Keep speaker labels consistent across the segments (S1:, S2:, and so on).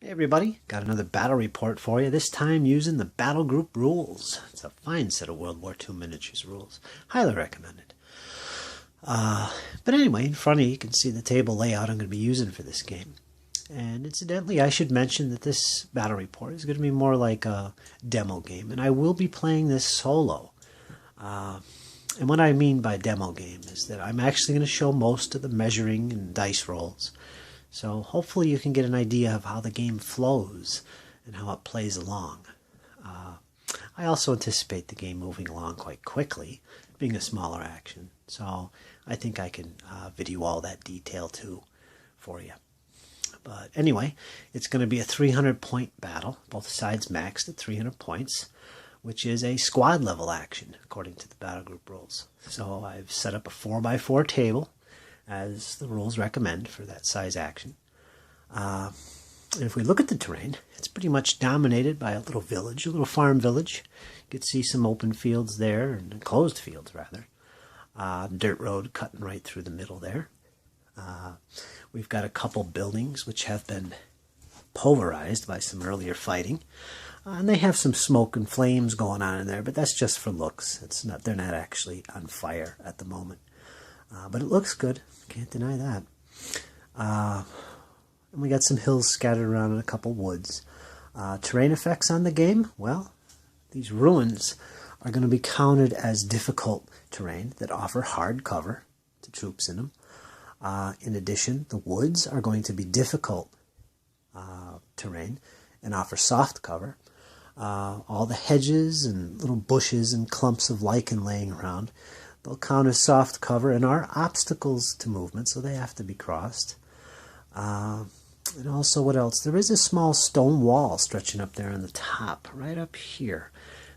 S1: Hey everybody, got another battle report for you, this time using the Battlegroup rules. It's a fine set of World War II miniatures rules. Highly recommended. But anyway, in front of you, you can see the table layout I'm going to be using for this game. And incidentally, I should mention that this battle report is going to be more like a demo game, and I will be playing this solo. And what I mean by demo game is that I'm actually going to show most of the measuring and dice rolls. So hopefully you can get an idea of how the game flows and how it plays along. I also anticipate the game moving along quite quickly, being a smaller action. So I think I can video all that detail too for you. But anyway, it's going to be a 300-point battle. Both sides maxed at 300 points, which is a squad level action according to the Battlegroup rules. So I've set up a 4x4 table as the rules recommend for that size action. And if we look at the terrain, it's pretty much dominated by a little village, a little farm village. You can see some open fields there, and enclosed fields rather. Dirt road cutting right through the middle there. We've got a couple buildings which have been pulverized by some earlier fighting. And they have some smoke and flames going on in there, but that's just for looks. They're not actually on fire at the moment. But it looks good. Can't deny that. And we got some hills scattered around and a couple woods. Terrain effects on the game? Well, these ruins are going to be counted as difficult terrain that offer hard cover to troops in them. In addition, the woods are going to be difficult terrain and offer soft cover. All the hedges and little bushes and clumps of lichen laying around, they'll count as soft cover and are obstacles to movement, so they have to be crossed. And also, what else? There is a small stone wall stretching up there on the top, right up here.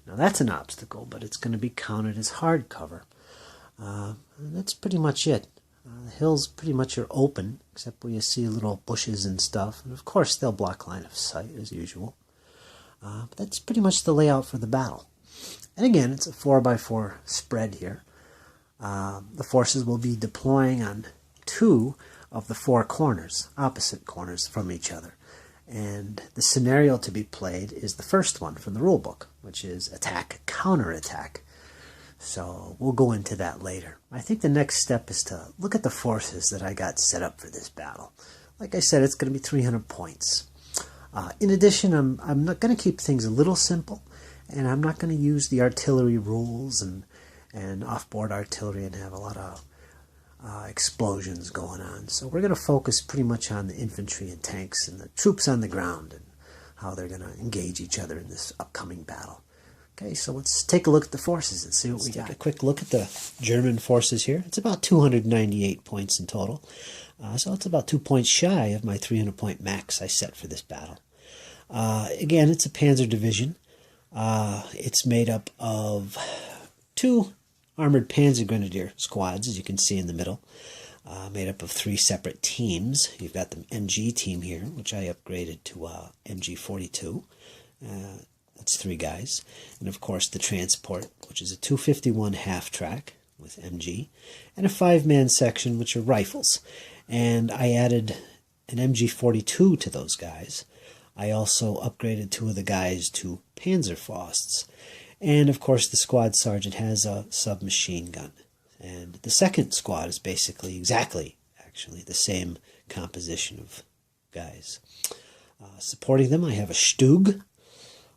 S1: Now that's an obstacle, but it's going to be counted as hard cover. And that's pretty much it. The hills pretty much are open, except where you see little bushes and stuff. And of course, they'll block line of sight, as usual. But that's pretty much the layout for the battle. And again, it's a 4x4 spread here. The forces will be deploying on 2 of the 4 corners, opposite corners from each other. And the scenario to be played is the first one from the rule book, which is attack, counterattack. So we'll go into that later. I think the next step is to look at the forces that I got set up for this battle. Like I said, it's going to be 300 points. In addition, I'm not going to keep things a little simple, and I'm not going to use the artillery rules and off-board artillery and have a lot of explosions going on. So we're going to focus pretty much on the infantry and tanks and the troops on the ground and how they're going to engage each other in this upcoming battle. Okay, so let's take a look at the forces and see what we got. Take a quick look at the German forces here. It's about 298 points in total. So it's about 2 points shy of my 300-point max I set for this battle. Again, it's a panzer division. It's made up of 2 armored panzer grenadier squads, as you can see in the middle, made up of 3 separate teams. You've got the MG team here, which I upgraded to MG42. That's 3 guys. And of course the transport, which is a 251 half-track with MG, and a 5-man section, which are rifles. And I added an MG42 to those guys. I also upgraded 2 of the guys to Panzerfausts. And of course the squad sergeant has a submachine gun. And the second squad is basically actually the same composition of guys. Supporting them I have a Stug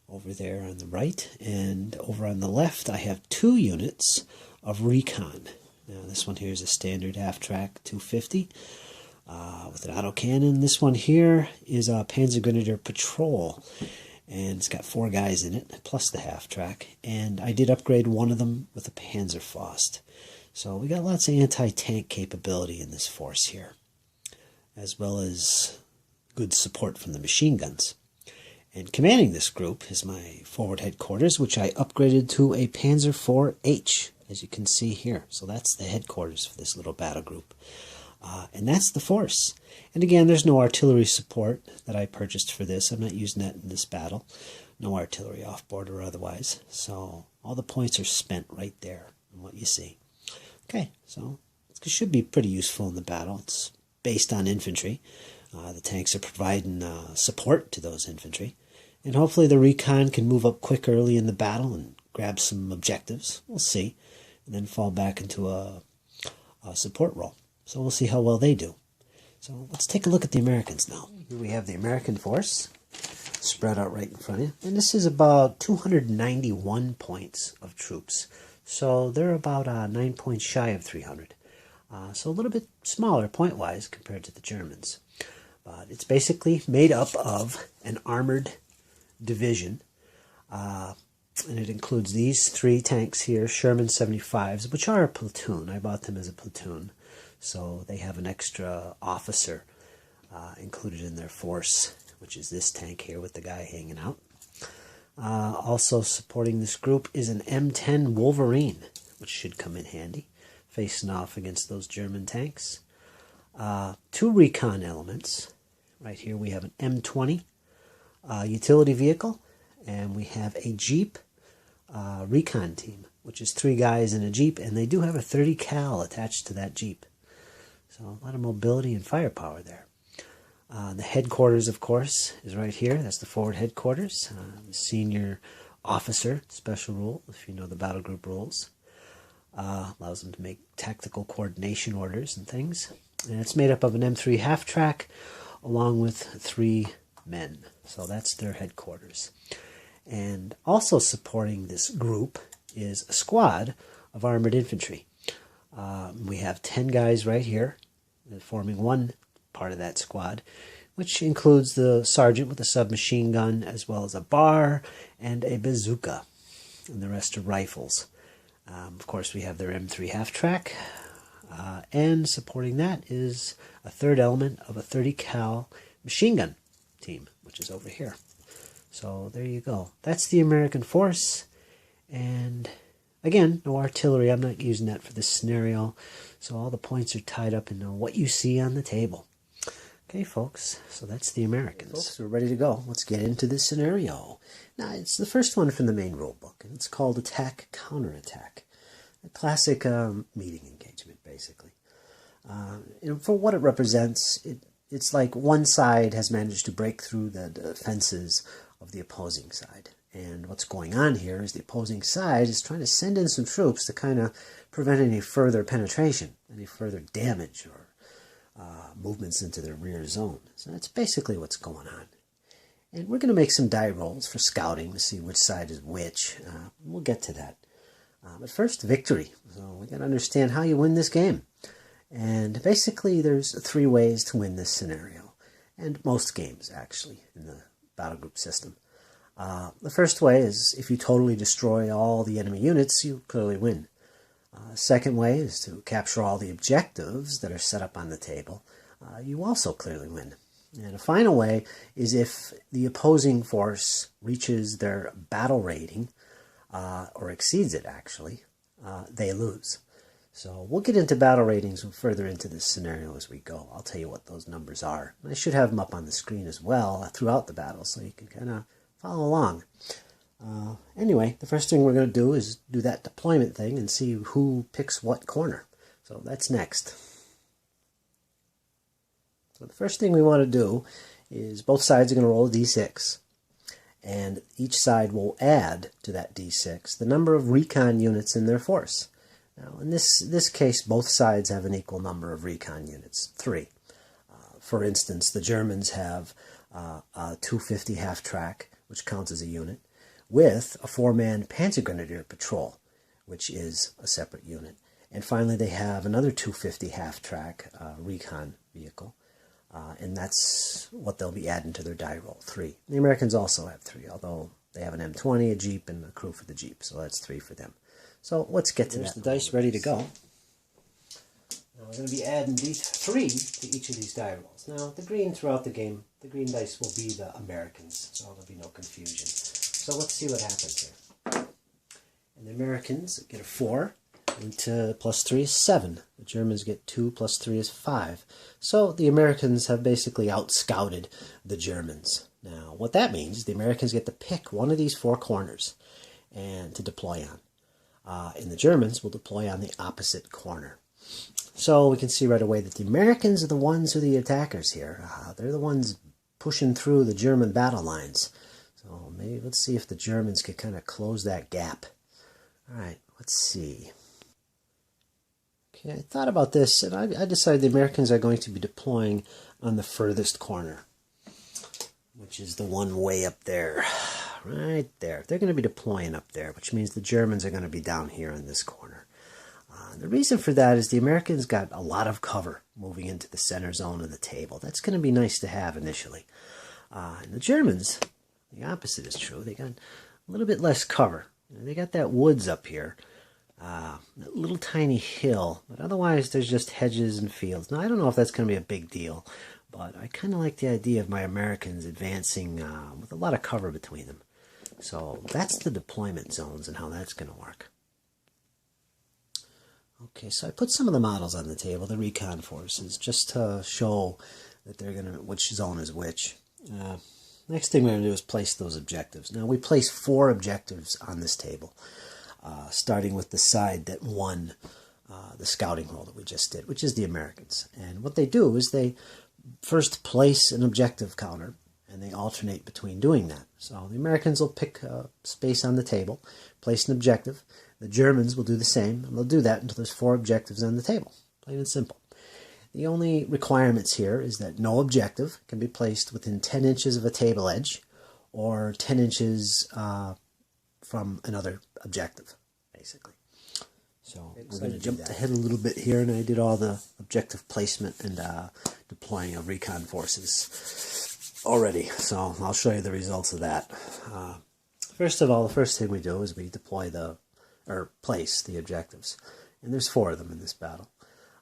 S1: over there on the right, and over on the left I have 2 units of recon. Now this one here is a standard half-track 250 with an autocannon. This one here is a Panzer Grenadier Patrol, and it's got 4 guys in it, plus the half-track, and I did upgrade one of them with a Panzerfaust. So we got lots of anti-tank capability in this force here, as well as good support from the machine guns. And commanding this group is my forward headquarters, which I upgraded to a Panzer IV-H, as you can see here. So that's the headquarters for this little battle group. And that's the force. And again, there's no artillery support that I purchased for this. I'm not using that in this battle. No artillery off-board or otherwise. So all the points are spent right there in what you see. Okay, so it should be pretty useful in the battle. It's based on infantry. The tanks are providing support to those infantry. And hopefully the recon can move up quick early in the battle and grab some objectives. We'll see. And then fall back into a support role. So we'll see how well they do. So let's take a look at the Americans now. Here we have the American force spread out right in front of you. And this is about 291 points of troops. So they're about 9 points shy of 300. So a little bit smaller point-wise compared to the Germans. But it's basically made up of an armored division. And it includes these 3 tanks here, Sherman 75s, which are a platoon. I bought them as a platoon. So they have an extra officer included in their force, which is this tank here with the guy hanging out. Also supporting this group is an M10 Wolverine, which should come in handy, facing off against those German tanks. 2 recon elements. Right here we have an M20 utility vehicle, and we have a Jeep recon team, which is 3 guys in a Jeep, and they do have a 30 cal attached to that Jeep. So a lot of mobility and firepower there. The headquarters, of course, is right here. That's the forward headquarters. The senior officer, special rule, if you know the battle group rules. Allows them to make tactical coordination orders and things. And it's made up of an M3 half-track along with 3 men. So that's their headquarters. And also supporting this group is a squad of armored infantry. We have 10 guys right here forming one part of that squad, which includes the sergeant with a submachine gun, as well as a bar and a bazooka, and the rest are rifles. Of course, we have their M3 half-track, and supporting that is a 3rd element of a 30 cal machine gun team, which is over here. So there you go. That's the American force, and again, no artillery. I'm not using that for this scenario, so all the points are tied up in what you see on the table. Okay, folks, so that's the Americans. Folks, we're ready to go. Let's get into this scenario. Now, it's the first one from the main rulebook, and it's called Attack Counterattack. A classic meeting engagement, basically. For what it represents, it's like one side has managed to break through the defenses of the opposing side. And what's going on here is the opposing side is trying to send in some troops to kind of prevent any further penetration, any further damage or movements into their rear zone. So that's basically what's going on. And we're going to make some die rolls for scouting to see which side is which. We'll get to that. But first, victory. So we got to understand how you win this game. And basically, there's 3 ways to win this scenario. And most games, actually, in the Battlegroup system. The first way is if you totally destroy all the enemy units, you clearly win. Second way is to capture all the objectives that are set up on the table. You also clearly win. And a final way is if the opposing force reaches their battle rating, or exceeds it actually, they lose. So we'll get into battle ratings further into this scenario as we go. I'll tell you what those numbers are. I should have them up on the screen as well throughout the battle so you can kind of follow along. Anyway, the first thing we're going to do is do that deployment thing and see who picks what corner. So that's next. So the first thing we want to do is both sides are going to roll a d6. And each side will add to that d6 the number of recon units in their force. Now, in this case, both sides have an equal number of recon units, 3. For instance, the Germans have a 250 half-track, which counts as a unit, with a 4-man Panzergrenadier patrol, which is a separate unit. And finally, they have another 250 half-track recon vehicle, and that's what they'll be adding to their die roll, 3. The Americans also have 3, although they have an M20, a Jeep, and a crew for the Jeep, so that's 3 for them. So let's get to that. There's the dice ready to go. Now we're going to be adding D3 to each of these die rolls. Now, the green throughout the game, the green dice will be the Americans, so there'll be no confusion. So let's see what happens here. And the Americans get a 4, and plus 3 is 7. The Germans get 2 plus 3 is 5. So the Americans have basically out-scouted the Germans. Now, what that means is the Americans get to pick one of these 4 corners and to deploy on. And the Germans will deploy on the opposite corner. So we can see right away that the Americans are the ones who are the attackers here. They're the ones pushing through the German battle lines. So maybe let's see if the Germans could kind of close that gap. All right, let's see. Okay, I thought about this, and I decided the Americans are going to be deploying on the furthest corner, which is the one way up there, right there. They're going to be deploying up there, which means the Germans are going to be down here in this corner. The reason for that is the Americans got a lot of cover moving into the center zone of the table. That's going to be nice to have initially. And the Germans, the opposite is true. They got a little bit less cover. They got that woods up here, that little tiny hill, but otherwise there's just hedges and fields. Now, I don't know if that's going to be a big deal, but I kind of like the idea of my Americans advancing with a lot of cover between them. So that's the deployment zones and how that's going to work. Okay, so I put some of the models on the table, the recon forces, just to show that they're going to, which zone is which. Next thing we're going to do is place those objectives. Now, we place 4 objectives on this table, starting with the side that won the scouting roll that we just did, which is the Americans. And what they do is they first place an objective counter, and they alternate between doing that. So the Americans will pick a space on the table, place an objective. The Germans will do the same, and they'll do that until there's 4 objectives on the table, plain and simple. The only requirements here is that no objective can be placed within 10 inches of a table edge or 10 inches from another objective, basically. So we're going to jump ahead a little bit here, and I did all the objective placement and deploying of recon forces already. So I'll show you the results of that. First of all, the first thing we do is we deploy place the objectives. And there's 4 of them in this battle.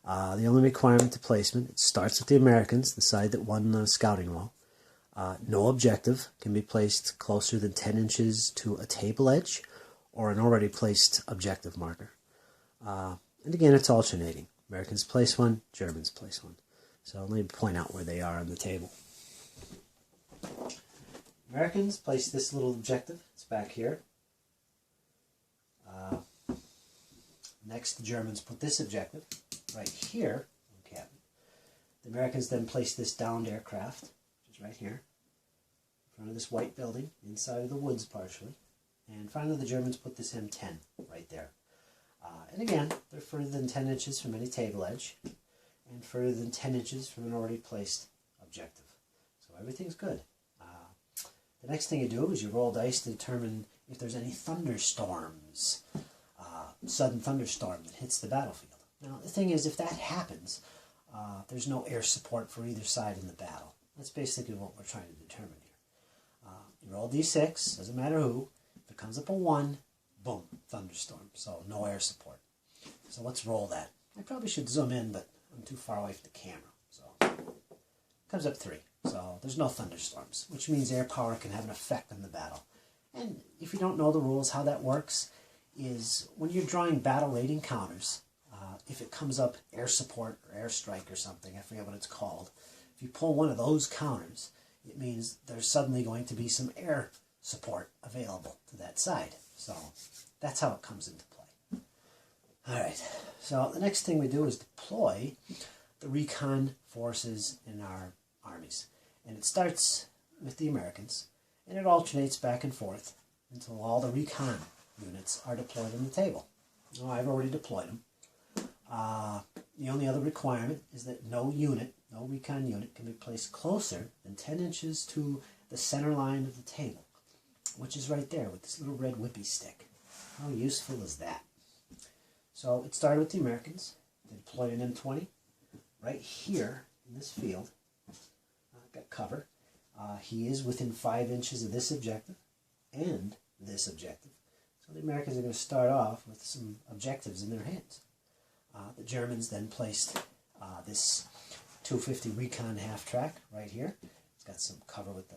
S1: The only requirement to placement, it starts with the Americans, the side that won the scouting roll. No objective can be placed closer than 10 inches to a table edge or an already placed objective marker. And again, it's alternating. Americans place 1, Germans place 1. So let me point out where they are on the table. Americans place this little objective. It's back here. Next, the Germans put this objective right here. Okay. The Americans then place this downed aircraft, which is right here, in front of this white building, inside of the woods partially. And finally, the Germans put this M10 right there. And again, they're further than 10 inches from any table edge, and further than 10 inches from an already placed objective. So everything's good. The next thing you do is you roll dice to determine if there's any thunderstorms, sudden thunderstorm that hits the battlefield. Now, the thing is, if that happens, there's no air support for either side in the battle. That's basically what we're trying to determine here. You roll d6, doesn't matter who. If it comes up a 1, boom, thunderstorm. So no air support. So let's roll that. I probably should zoom in, but I'm too far away from the camera. So it comes up 3. So there's no thunderstorms, which means air power can have an effect on the battle. And if you don't know the rules, how that works is when you're drawing battle rating counters, if it comes up air support or airstrike or something, I forget what it's called, if you pull one of those counters, it means there's suddenly going to be some air support available to that side. So that's how it comes into play. All right, so the next thing we do is deploy the recon forces in our armies. And it starts with the Americans, and it alternates back and forth until all the recon units are deployed on the table. Well, I've already deployed them. The only other requirement is that no recon unit can be placed closer than 10 inches to the center line of the table, which is right there with this little red whippy stick. How useful is that? So it started with the Americans. They deployed an M20 right here in this field. Got cover. He is within 5 inches of this objective and this objective. So the Americans are going to start off with some objectives in their hands. The Germans then placed this 250 recon half track right here. It's got some cover with the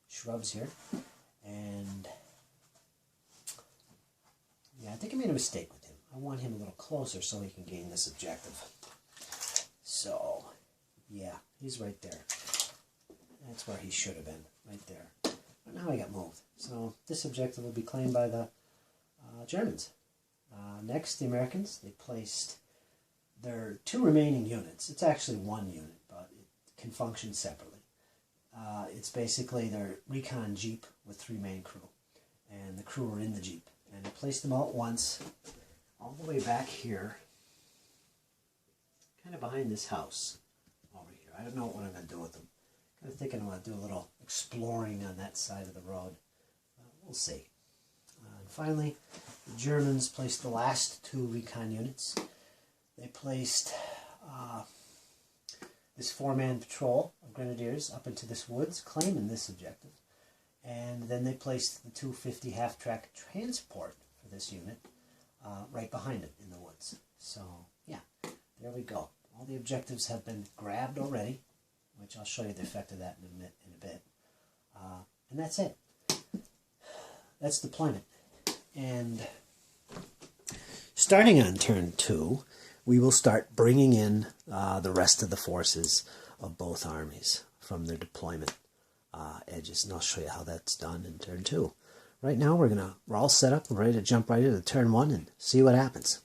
S1: shrubs here. And yeah, I think I made a mistake with him. I want him a little closer so he can gain this objective. So, yeah, he's right there. That's where he should have been, right there. But now he got moved. So this objective will be claimed by the Germans. Next, the Americans, they placed there are 2 remaining units. It's actually 1 unit, but it can function separately. It's basically their recon jeep with 3 main crew, and the crew are in the jeep. And I placed them all at once, all the way back here, kind of behind this house over here. I don't know what I'm going to do with them. Kind of thinking I'm going to do a little exploring on that side of the road. We'll see. And finally, the Germans placed the last 2 recon units. They placed this 4-man patrol of grenadiers up into this woods, claiming this objective. And then they placed the 250 half-track transport for this unit right behind it in the woods. So, yeah, there we go. All the objectives have been grabbed already, which I'll show you the effect of that in a bit. And that's it. That's deployment. And starting on turn 2, we will start bringing in the rest of the forces of both armies from their deployment edges, and I'll show you how that's done in turn 2. Right now we're all set up and ready to jump right into turn 1 and see what happens.